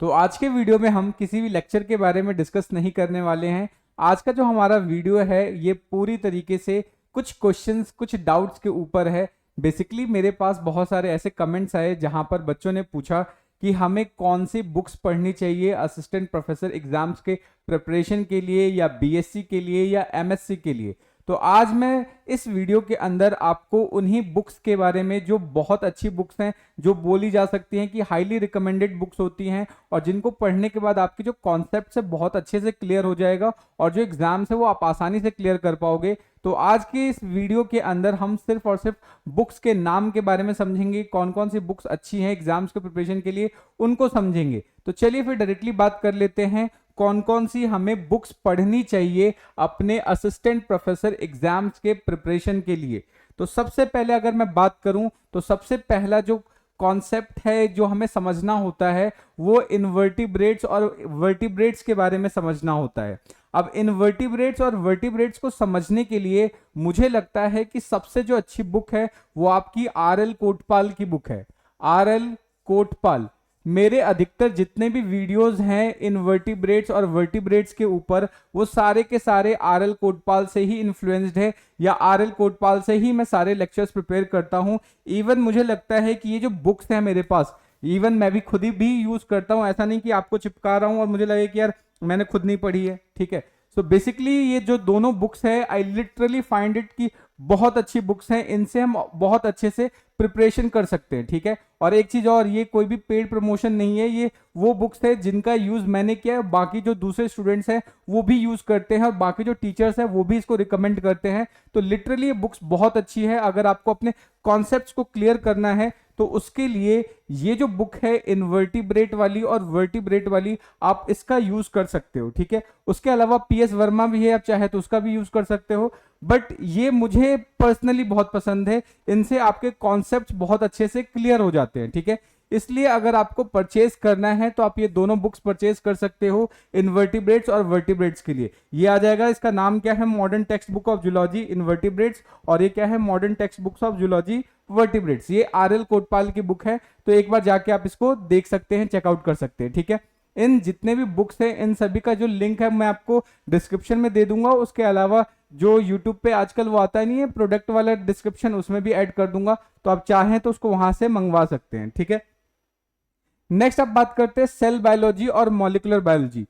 तो आज के वीडियो में हम किसी भी लेक्चर के बारे में डिस्कस नहीं करने वाले हैं। आज का जो हमारा वीडियो है ये पूरी तरीके से कुछ क्वेश्चंस, कुछ डाउट्स के ऊपर है। बेसिकली मेरे पास बहुत सारे ऐसे कमेंट्स आए जहां पर बच्चों ने पूछा कि हमें कौन सी बुक्स पढ़नी चाहिए असिस्टेंट प्रोफेसर एग्जाम्स के प्रिपरेशन के लिए, या बीएससी के लिए, या एमएससी के लिए। तो आज मैं इस वीडियो के अंदर आपको उन्हीं बुक्स के बारे में, जो बहुत अच्छी बुक्स हैं, जो बोली जा सकती हैं कि हाईली रिकमेंडेड बुक्स होती हैं और जिनको पढ़ने के बाद आपके जो कॉन्सेप्ट है बहुत अच्छे से क्लियर हो जाएगा और जो एग्जाम्स है वो आप आसानी से क्लियर कर पाओगे। तो आज के इस वीडियो के अंदर हम सिर्फ और सिर्फ बुक्स के नाम के बारे में समझेंगे, कौन कौन सी बुक्स अच्छी हैं एग्जाम्स के प्रिपरेशन के लिए, उनको समझेंगे। तो चलिए फिर डायरेक्टली बात कर लेते हैं कौन कौन सी हमें बुक्स पढ़नी चाहिए अपने असिस्टेंट प्रोफेसर एग्जाम्स के प्रिपरेशन के लिए। तो सबसे पहले अगर मैं बात करूं तो सबसे पहला जो कॉन्सेप्ट है जो हमें समझना होता है वो इनवर्टिब्रेट्स और वर्टिब्रेट्स के बारे में समझना होता है। अब इनवर्टिब्रेट्स और वर्टिब्रेट्स को समझने के लिए मुझे लगता है कि सबसे जो अच्छी बुक है वो आपकी आर.एल. कोटपाल की बुक है। आर.एल. कोटपाल, मेरे अधिकतर जितने भी वीडियोस हैं इनवर्टिब्रेट्स और वर्टिब्रेट्स के ऊपर वो सारे के सारे आर.एल. कोटपाल से ही इन्फ्लुएंस्ड है, या आर.एल. कोटपाल से ही मैं सारे लेक्चर्स प्रिपेयर करता हूं। इवन मुझे लगता है कि ये जो बुक्स हैं मेरे पास, इवन मैं भी खुद ही भी यूज करता हूं। ऐसा नहीं कि आपको चिपका रहा हूं और मुझे लगे कि यार मैंने खुद नहीं पढ़ी है, ठीक है। सो बेसिकली ये जो दोनों बुक्स है आई लिटरली फाइंड इट कि बहुत अच्छी बुक्स हैं, इनसे हम बहुत अच्छे से प्रिपरेशन कर सकते हैं, ठीक है। और एक चीज और, ये कोई भी पेड प्रमोशन नहीं है, ये वो बुक्स है जिनका यूज मैंने किया है, बाकी जो दूसरे स्टूडेंट्स हैं वो भी यूज करते हैं और बाकी जो टीचर्स हैं वो भी इसको रिकमेंड करते हैं। तो लिटरली ये बुक्स बहुत अच्छी है। अगर आपको अपने कॉन्सेप्ट्स को क्लियर करना है तो उसके लिए ये जो बुक है इनवर्टिब्रेट वाली और वर्टिब्रेट वाली, आप इसका यूज कर सकते हो, ठीक है। उसके अलावा पीएस वर्मा भी है, आप चाहे तो उसका भी यूज कर सकते हो, बट ये मुझे पर्सनली बहुत पसंद है। इनसे आपके कॉन्सेप्ट्स बहुत अच्छे से क्लियर हो जाते हैं, ठीक है। इसलिए अगर आपको परचेज करना है तो आप ये दोनों बुक्स परचेज कर सकते हो इनवर्टिब्रेट्स और वर्टिब्रेट्स के लिए। ये आ जाएगा, इसका नाम क्या है, modern text book of zoology invertebrates, और ये क्या है, modern text books of zoology vertebrates. ये आर.एल. कोटपाल की बुक है, तो एक बार जाके आप इसको देख सकते हैं, चेकआउट कर सकते हैं, ठीक है। इन जितने भी बुक्स हैं इन सभी का जो लिंक है मैं आपको डिस्क्रिप्शन में दे दूंगा। उसके अलावा जो यूट्यूब पे आजकल वो आता नहीं है प्रोडक्ट वाला डिस्क्रिप्शन, उसमें भी ऐड कर दूंगा, तो आप चाहें तो उसको वहां से मंगवा सकते हैं, ठीक है। नेक्स्ट अब बात करते हैं सेल बायोलॉजी और मॉलिक्यूलर बायोलॉजी।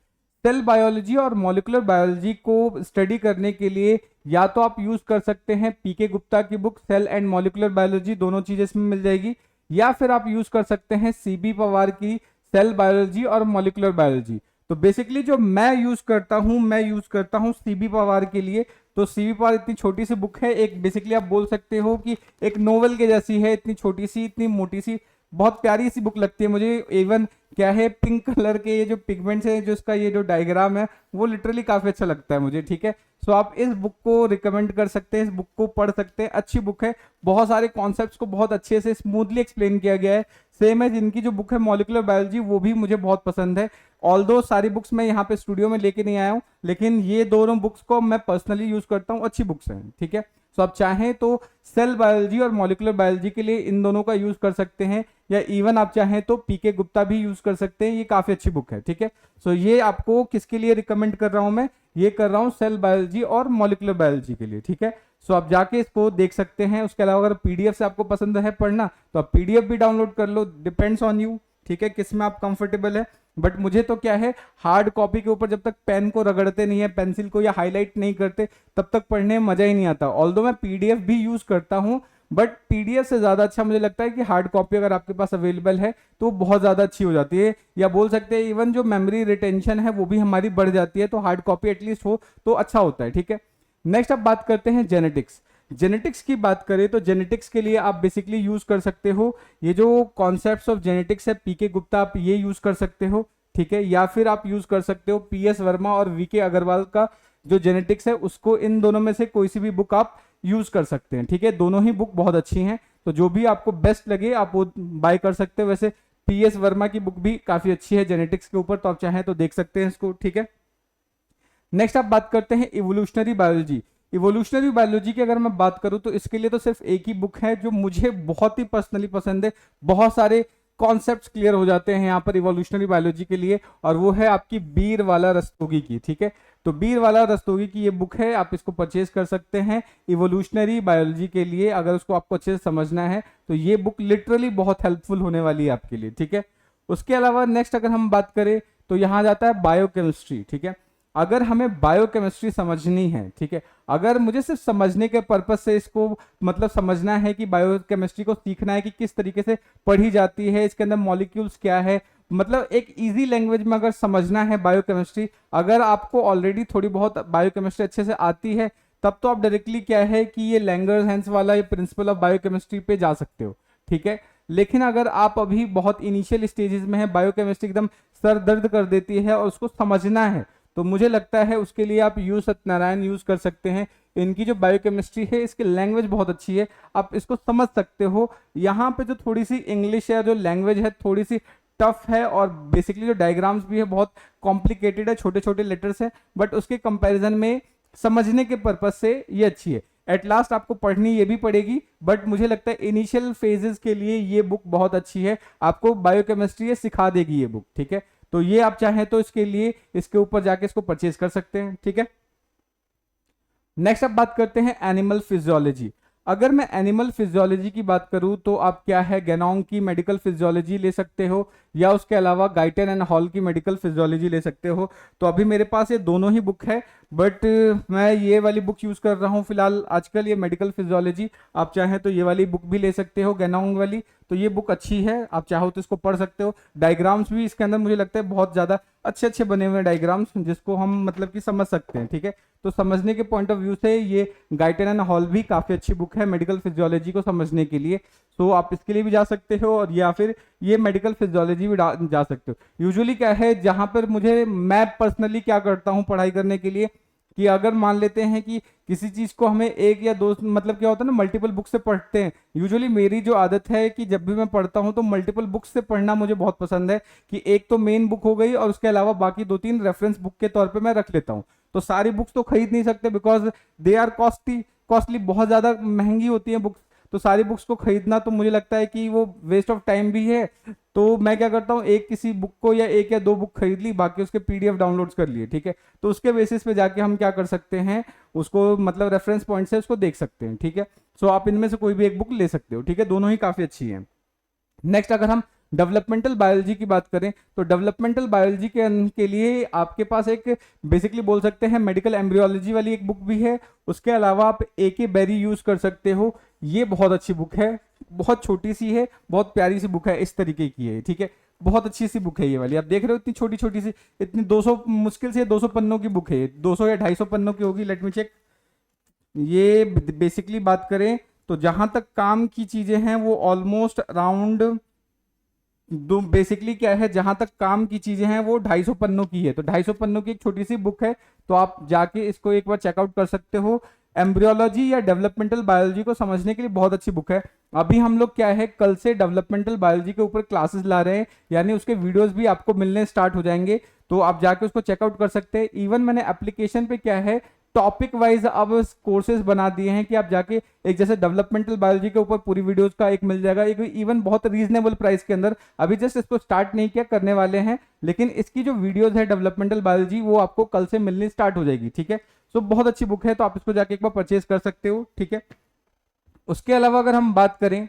सेल बायोलॉजी और मॉलिक्यूलर बायोलॉजी को स्टडी करने के लिए या तो आप यूज कर सकते हैं पीके गुप्ता की book cell and molecular biology, दोनों चीजें इसमें मिल जाएगी, या फिर आप यूज कर सकते हैं सीबी पवार की सेल बायोलॉजी और मॉलिक्यूलर बायोलॉजी। तो बेसिकली जो मैं यूज करता हूं सीबी पवार के लिए। तो सीबी पवार इतनी छोटी सी बुक है, एक बेसिकली आप बोल सकते हो कि एक नोवेल के जैसी है, इतनी छोटी सी, इतनी मोटी सी, बहुत प्यारी सी बुक लगती है मुझे। इवन क्या है, पिंक कलर के ये जो पिगमेंट्स है, जो इसका ये जो डायग्राम है वो लिटरली काफी अच्छा लगता है मुझे, ठीक है। सो आप इस बुक को रिकमेंड कर सकते हैं, इस बुक को पढ़ सकते हैं, अच्छी बुक है। बहुत सारे कॉन्सेप्ट्स को बहुत अच्छे से स्मूथली एक्सप्लेन किया गया है। सेम है जिनकी जो बुक है मॉलिक्यूलर बायोलॉजी, वो भी मुझे बहुत पसंद है। ऑल्दो सारी बुक्स मैं यहाँ पे स्टूडियो में लेके नहीं आया हूँ, लेकिन ये दोनों बुक्स को मैं पर्सनली यूज करता हूँ, अच्छी बुक्स हैं, ठीक है। सो आप चाहें तो सेल बायोलॉजी और मॉलिक्यूलर बायोलॉजी के लिए इन दोनों का यूज कर सकते हैं, या इवन आप चाहें तो पीके गुप्ता भी यूज कर सकते हैं, ये काफी अच्छी बुक है, ठीक है। सो ये आपको किसके लिए रिकमेंड कर रहा हूं मैं, ये कर रहा हूं सेल बायोलॉजी और मॉलिक्यूलर बायोलॉजी के लिए, ठीक है। सो आप जाके इसको देख सकते हैं। उसके अलावा अगर पीडीएफ से आपको पसंद है पढ़ना तो आप पीडीएफ भी डाउनलोड कर लो, डिपेंड्स ऑन यू, ठीक है, किस में आप कंफर्टेबल है। बट मुझे तो क्या है, हार्ड कॉपी के ऊपर जब तक पेन को रगड़ते नहीं है, पेंसिल को, या हाईलाइट नहीं करते, तब तक पढ़ने में मजा ही नहीं आता। ऑल्दो मैं पीडीएफ भी यूज करता हूं, बट पीडीएफ से ज्यादा अच्छा मुझे लगता है कि हार्ड कॉपी अगर आपके पास अवेलेबल है तो बहुत ज्यादा अच्छी हो जाती है, या बोल सकते हैं इवन जो मेमोरी रिटेंशन है वो भी हमारी बढ़ जाती है। तो हार्ड कॉपी एटलीस्ट हो तो अच्छा होता है, ठीक है। नेक्स्ट अब बात करते हैं जेनेटिक्स। जेनेटिक्स की बात करें तो जेनेटिक्स के लिए आप बेसिकली यूज कर सकते हो ये जो कॉन्सेप्ट्स ऑफ जेनेटिक्स है पीके गुप्ता, आप ये यूज कर सकते हो, ठीक है। या फिर आप यूज कर सकते हो पीएस वर्मा और वीके अग्रवाल का जो जेनेटिक्स है उसको, इन दोनों में से कोई सी भी बुक आप यूज कर सकते हैं, ठीक है। दोनों ही बुक बहुत अच्छी हैं, तो जो भी आपको बेस्ट लगे आप वो बाय कर सकते हो। वैसे पीएस वर्मा की बुक भी काफी अच्छी है जेनेटिक्स के ऊपर, तो आप चाहें तो देख सकते हैं इसको, ठीक है। नेक्स्ट आप बात करते हैं इवोल्यूशनरी बायोलॉजी। इवोल्यूशनरी बायोलॉजी की अगर मैं बात करूं तो इसके लिए तो सिर्फ एक ही बुक है जो मुझे बहुत ही पर्सनली पसंद है। बहुत सारे कॉन्सेप्ट्स क्लियर हो जाते हैं यहाँ पर इवोल्यूशनरी बायोलॉजी के लिए, और वो है आपकी बीरवाला रस्तोगी की। ठीक है, तो बीरवाला रस्तोगी की ये बुक है, आप इसको परचेज कर सकते हैं इवोल्यूशनरी बायोलॉजी के लिए। अगर उसको आपको अच्छे से समझना है तो ये बुक लिटरली बहुत हेल्पफुल होने वाली है आपके लिए। ठीक है, उसके अलावा नेक्स्ट अगर हम बात करें तो यहाँ जाता है बायोकेमिस्ट्री। ठीक है, अगर हमें बायोकेमिस्ट्री समझनी है, ठीक है, अगर मुझे सिर्फ समझने के पर्पज से इसको मतलब समझना है कि बायोकेमिस्ट्री को सीखना है कि किस तरीके से पढ़ी जाती है, इसके अंदर मॉलिक्यूल्स क्या है, मतलब एक इजी लैंग्वेज में अगर समझना है बायोकेमिस्ट्री, अगर आपको ऑलरेडी थोड़ी बहुत बायोकेमिस्ट्री अच्छे से आती है, तब तो आप डायरेक्टली क्या है कि ये लैंगर्स वाला ये प्रिंसिपल ऑफ बायोकेमिस्ट्री पे जा सकते हो। ठीक है, लेकिन अगर आप अभी बहुत इनिशियल स्टेजेस में है, बायोकेमिस्ट्री एकदम सर दर्द कर देती है और उसको समझना है, तो मुझे लगता है उसके लिए आप यू सत्यनारायण यूज कर सकते हैं। इनकी जो बायोकेमिस्ट्री है इसकी लैंग्वेज बहुत अच्छी है, आप इसको समझ सकते हो। यहाँ पे जो थोड़ी सी इंग्लिश है, जो लैंग्वेज है थोड़ी सी टफ है, और बेसिकली जो डायग्राम्स भी है बहुत कॉम्प्लिकेटेड है, छोटे छोटे लेटर्स है, बट उसके कंपैरिजन में समझने के पर्पज से ये अच्छी है। एट लास्ट आपको पढ़नी ये भी पड़ेगी, बट मुझे लगता है इनिशियल फेजेस के लिए ये बुक बहुत अच्छी है, आपको बायोकेमिस्ट्री सिखा देगी ये बुक। ठीक है, तो ये आप चाहें तो इसके लिए इसके ऊपर जाके इसको परचेज कर सकते हैं। ठीक है, नेक्स्ट अब बात करते हैं एनिमल फिजियोलॉजी। अगर मैं एनिमल फिजियोलॉजी की बात करूं तो आप क्या है गेनोंग की मेडिकल फिजियोलॉजी ले सकते हो, या उसके अलावा गाइटन एंड हॉल की मेडिकल फिजियोलॉजी ले सकते हो। तो अभी मेरे पास ये दोनों ही बुक है, बट मैं ये वाली बुक यूज कर रहा हूँ फिलहाल आजकल, ये मेडिकल फिजियोलॉजी। आप चाहें तो ये वाली बुक भी ले सकते हो गेनोंग वाली, तो ये बुक अच्छी है, आप चाहो तो इसको पढ़ सकते हो। डायग्राम्स भी इसके अंदर मुझे लगता है बहुत ज्यादा अच्छे अच्छे बने हुए हैं डायग्राम्स, जिसको हम मतलब कि समझ सकते हैं। ठीक है, तो समझने के पॉइंट ऑफ व्यू से ये गाइटन एंड हॉल भी काफी अच्छी बुक है मेडिकल फिजियोलॉजी को समझने के लिए, तो आप इसके लिए भी जा सकते हो, और या फिर ये मेडिकल फिजियोलॉजी भी जा सकते हो। यूजुअली क्या है, जहां पर मैं पर्सनली क्या करता हूं पढ़ाई करने के लिए, कि अगर मान लेते हैं कि किसी चीज को हमें एक या दो मतलब क्या होता है ना, मल्टीपल बुक से पढ़ते हैं। यूजुअली मेरी जो आदत है कि जब भी मैं पढ़ता हूं तो मल्टीपल बुक से पढ़ना मुझे बहुत पसंद है, कि एक तो मेन बुक हो गई और उसके अलावा बाकी 2-3 रेफरेंस बुक के तौर पे मैं रख लेता हूं। तो सारी बुक्स तो खरीद नहीं सकते, बिकॉज दे आर कॉस्टली, बहुत ज्यादा महंगी होती है बुक्स, तो सारी बुक्स को खरीदना तो मुझे लगता है कि वो वेस्ट ऑफ टाइम भी है। तो मैं क्या करता हूँ, एक किसी बुक को या एक या दो बुक खरीद ली, बाकी उसके पीडीएफ डाउनलोड्स कर लिए। ठीक है, तो उसके बेसिस पे जाके हम क्या कर सकते हैं, उसको मतलब रेफरेंस पॉइंट से उसको देख सकते हैं। ठीक है, सो आप इनमें से कोई भी एक बुक ले सकते हो। ठीक है, दोनों ही काफी अच्छी है। नेक्स्ट अगर हम डेवलपमेंटल बायोलॉजी की बात करें तो डेवलपमेंटल बायोलॉजी के लिए आपके पास एक बेसिकली बोल सकते हैं मेडिकल एम्ब्रियोलॉजी वाली एक बुक भी है। उसके अलावा आप ए बेरी यूज कर सकते हो, ये बहुत अच्छी बुक है, बहुत छोटी सी है, बहुत प्यारी सी बुक है, इस तरीके की है। ठीक है, बहुत अच्छी सी बुक है ये वाली, आप देख रहे हो इतनी छोटी छोटी सी, इतनी 200 मुश्किल से 200 पन्नों की बुक है, 200 या 250 पन्नों की होगी, लेट मी चेक। ये बेसिकली बात करें तो जहां तक काम की चीजें हैं वो ऑलमोस्ट अराउंड दो, बेसिकली क्या है, जहां तक काम की चीजें हैं वो 250 पन्नों की है। तो 250 पन्नों की एक छोटी सी बुक है, तो आप जाके इसको एक बार चेकआउट कर सकते हो। एम्ब्रियोलॉजी या डेवलपमेंटल बायोलॉजी को समझने के लिए बहुत अच्छी बुक है। अभी हम लोग क्या है, कल से डेवलपमेंटल बायोलॉजी के ऊपर क्लासेस ला रहे हैं, यानी उसके वीडियोस भी आपको मिलने स्टार्ट हो जाएंगे, तो आप जाके उसको चेकआउट कर सकते हैं। इवन मैंने एप्लीकेशन पे क्या है टॉपिक वाइज अब कोर्सेज बना दिए हैं कि आप जाके एक जैसे डेवलपमेंटल बायोलॉजी के ऊपर पूरी वीडियोस का एक मिल जाएगा, एक इवन बहुत रीजनेबल प्राइस के अंदर। अभी जस्ट इसको स्टार्ट नहीं किया, करने वाले हैं, लेकिन इसकी जो वीडियोस है डेवलपमेंटल बायोलॉजी वो आपको कल से मिलनी स्टार्ट हो जाएगी। ठीक है, सो बहुत अच्छी बुक है, तो आप इसको जाके एक बार परचेज कर सकते हो। ठीक है, उसके अलावा अगर हम बात करें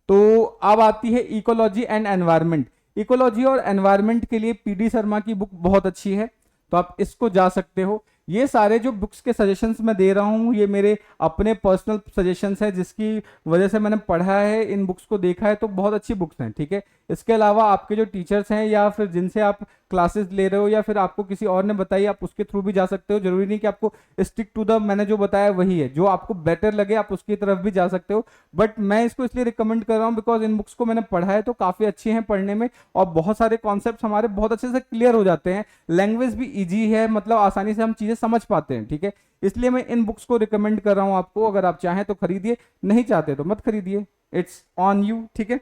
तो अब आती है इकोलॉजी एंड एनवायरमेंट। इकोलॉजी और एनवायरमेंट के लिए पीडी शर्मा की बुक बहुत अच्छी है, तो आप इसको जा सकते हो। ये सारे जो बुक्स के सजेशंस मैं दे रहा हूँ ये मेरे अपने पर्सनल सजेशंस है, जिसकी वजह से मैंने पढ़ा है, इन बुक्स को देखा है, तो बहुत अच्छी बुक्स हैं। ठीक है, इसके अलावा आपके जो टीचर्स हैं या फिर जिनसे आप क्लासेस ले रहे हो या फिर आपको किसी और ने बताई, आप उसके थ्रू भी जा सकते हो। जरूरी नहीं कि आपको स्टिक टू द मैंने जो बताया वही है, जो आपको बेटर लगे आप उसकी तरफ भी जा सकते हो। बट मैं इसको इसलिए रिकमेंड कर रहा हूँ बिकॉज इन बुक्स को मैंने पढ़ा है, तो काफी अच्छी हैं पढ़ने में, और बहुत सारे कॉन्सेप्ट हमारे बहुत अच्छे से क्लियर हो जाते हैं। लैंग्वेज भी ईजी है, मतलब आसानी से हम चीजें समझ पाते हैं। ठीक है, इसलिए मैं इन बुक्स को रिकमेंड कर रहा हूं आपको। अगर आप चाहें तो खरीदिए, नहीं चाहते तो मत खरीदिए, इट्स ऑन यू। ठीक है,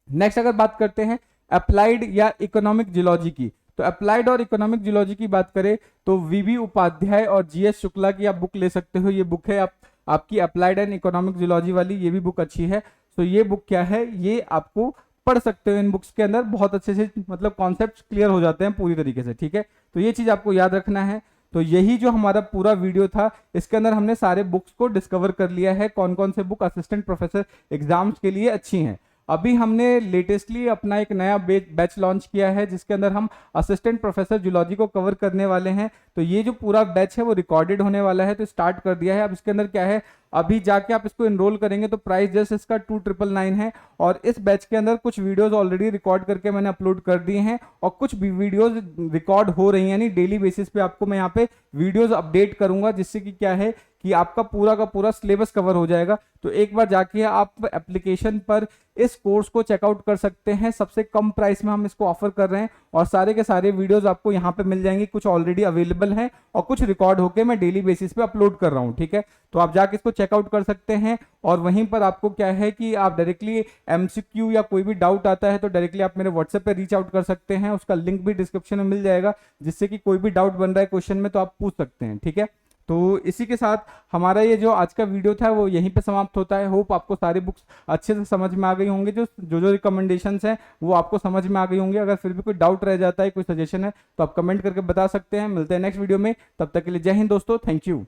नेक्स्ट अगर बात करते हैं अप्लाइड या इकोनॉमिक जियोलॉजी की, तो अप्लाइड और इकोनॉमिक जियोलॉजी की बात करें तो वीबी उपाध्याय और जीएस शुक्ला की आप बुक ले सकते हो। ये बुक है आपकी अप्लाइड एंड इकोनॉमिक जियोलॉजी वाली, ये भी बुक अच्छी है। तो ये बुक क्या है, ये आपको पढ़ सकते हो इन बुक्स के अंदर, बहुत अच्छे से मतलब कॉन्सेप्ट क्लियर हो जाते हैं पूरी तरीके से, ठीक है। तो ये चीज आपको याद रखना है। तो यही जो हमारा पूरा वीडियो था, इसके अंदर हमने सारे बुक्स को डिस्कवर कर लिया है, कौन कौन से बुक असिस्टेंट प्रोफेसर एग्जाम्स के लिए अच्छी हैं। अभी हमने लेटेस्टली अपना एक नया बैच लॉन्च किया है जिसके अंदर हम असिस्टेंट प्रोफेसर जूलॉजी को कवर करने वाले हैं। तो ये जो पूरा बैच है वो रिकॉर्डेड होने वाला है, तो स्टार्ट कर दिया है। अब इसके अंदर क्या है, अभी जाके आप इसको एनरोल करेंगे तो प्राइस जस्ट इसका 2999 है। और इस बैच के अंदर कुछ वीडियोस ऑलरेडी रिकॉर्ड करके मैंने अपलोड कर दिए हैं और कुछ भी वीडियोस रिकॉर्ड हो रही हैं, यानी डेली बेसिस पे आपको मैं यहाँ पे वीडियोस अपडेट करूंगा, जिससे कि क्या है कि आपका पूरा का पूरा सिलेबस कवर हो जाएगा। तो एक बार जाके आप एप्लीकेशन पर इस कोर्स को चेकआउट कर सकते हैं। सबसे कम प्राइस में हम इसको ऑफर कर रहे हैं और सारे के सारे वीडियोस आपको यहाँ पे मिल जाएंगे। कुछ ऑलरेडी अवेलेबल हैं और कुछ रिकॉर्ड होके मैं डेली बेसिस पे अपलोड कर रहा हूँ, ठीक है। तो आप जाके इसको चेकआउट कर सकते हैं और वहीं पर आपको क्या है कि आप डायरेक्टली एमसीक्यू या कोई भी डाउट आता है तो डायरेक्टली आप मेरे व्हाट्सएप पे रीच आउट कर सकते हैं। उसका लिंक भी डिस्क्रिप्शन में मिल जाएगा, जिससे कि कोई भी डाउट बन रहा है क्वेश्चन में तो आप पूछ सकते हैं, ठीक है। तो इसी के साथ हमारा ये जो आज का वीडियो था वो यहीं पे समाप्त होता है। होप आपको सारी बुक्स अच्छे से समझ में आ गई होंगे, जो जो जो रिकमेंडेशंस हैं वो आपको समझ में आ गई होंगी। अगर फिर भी कोई डाउट रह जाता है, कोई सजेशन है, तो आप कमेंट करके बता सकते हैं। मिलते हैं नेक्स्ट वीडियो में, तब तक के लिए जय हिंद दोस्तों, थैंक यू।